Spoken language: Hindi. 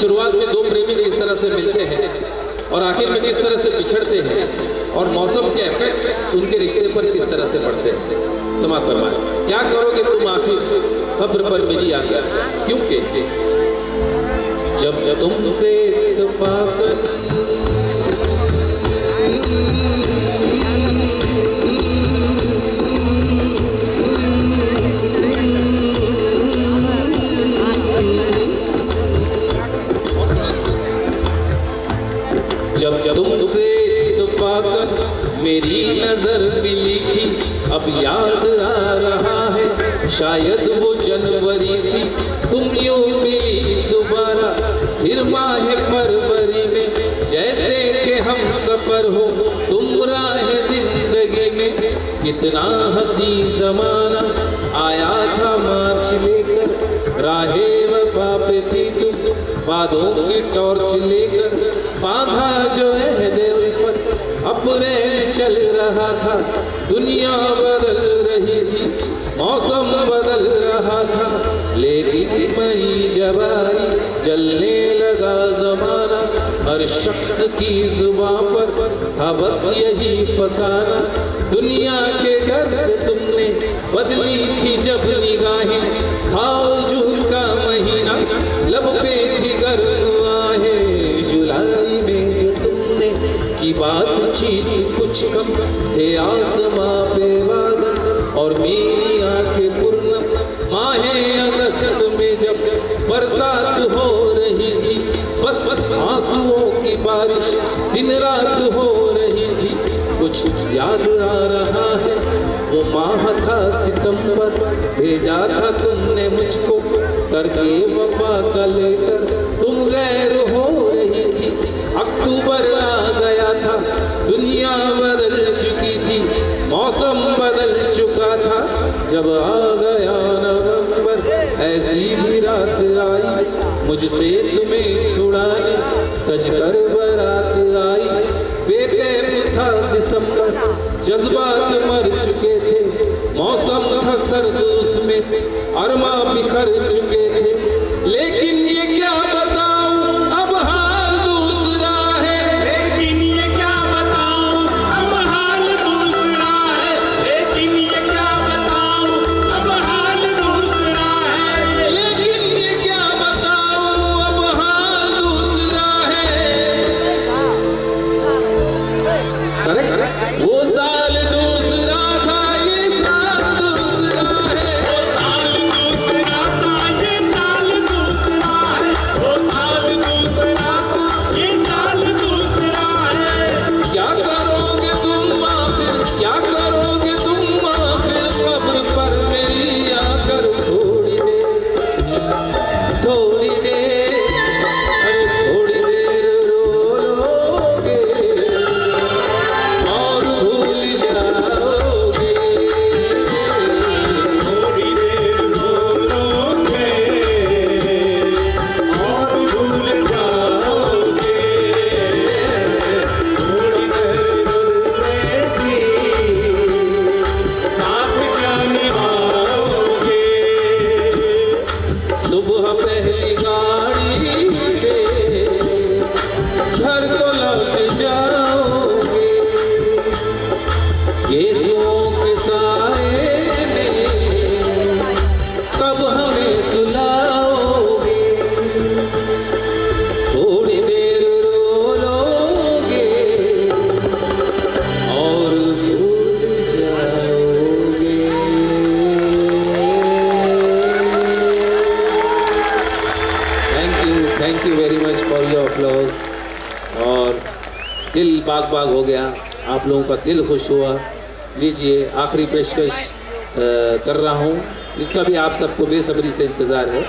शुरुआत में दो प्रेमी किस तरह से मिलते हैं और आखिर में किस तरह से बिछड़ते हैं और मौसम के इफेक्ट उनके रिश्ते पर किस तरह से पड़ते हैं। समाप्त फरमाए। क्या करोगे तुम आखिर कब्र पर मेरी आकर, क्योंकि जब तुमसे इत्तेफाक जब तुमसे इत्तेफाक मेरी नजर मिली थी, अब याद आ रहा है शायद वो जनवरी थी। तुम यूं मिली दोबारा फिर माह फरवरी में, जैसे कि हम सफर हो तुम राह जिंदगी में। कितना हंसी जमाना आया था मार्च लेकर, राहे वफा पे थी तुम बादों की टॉर्च लेकर। बांधा जो अहदे पर अपने चल रहा था, दुनिया बदल रही थी, मौसम बदल रहा था, लेकिन मई जब आई जलने लगा जमाना। हर शख्स की जुबान पर था बस यही फसाना। दुनिया के डर से तुमने बदली थी जब निगाहें, था जून का महीना लब पे थी गर्म आहें। जुलाई में जो तुमने की बातचीत कुछ कम थे आसमां पे बादल और मेरी आंखें पूर्णम। माहे अगस्त में जब बरसात हो रही थी, बस आंसुओं की बारिश दिन रात हो रही थी। कुछ याद आ रहा है वो माह था सितंबर, भेजा था तुमने मुझको करके वफा का लेकर। तुम गैर हो रही थी, अक्टूबर आ गया था, दुनिया बदल चुकी थी, मौसम बदल चुका था। जब आ गया नवंबर ऐसी भी रात आई, मुझसे तुम्हें छुड़ाने सजकर बारात आई। बेखैर था दिसंबर, जज्बात मर चुके थे, मौसम था सर्द उसमें अरमा बिखर चुके थे। लेकिन ये क्या बताऊं अब हाल दूसरा है, लेकिन ये क्या बताऊं अब हाल दूसरा है, लेकिन ये क्या बताऊं अब हाल दूसरा है, लेकिन ये क्या बताऊं अब हाल दूसरा है। करेक्ट, वो साल दूसरा था ये साल दूसरा है, वो साल दूसरा था ये साल दूसरा है, वो साल दूसरा था ये साल दूसरा है। क्या करोगे तुम आखिर, क्या करोगे तुम आखिर कब्र पर मेरी आकर। थोड़ी देर अरे थोड़ी देर रो लोगे और भूल जाओगे। थोड़ी देर बोलोगे और भूल जाओगे, थोड़ी देर गुजरे सी साथ क्या निभाओगे। सुबह पहली गाड़ी से घर को लौट जाओगे, यीशुओं के साए में कब हमें सुलाओगे। थोड़ी देर रो लोगे और भूल जाओगे। Thank you very much for your applause. और दिल बाग बाग हो गया, आप लोगों का दिल खुश हुआ। लीजिए आखिरी पेशकश कर रहा हूँ, इसका भी आप सबको बेसब्री से इंतज़ार है।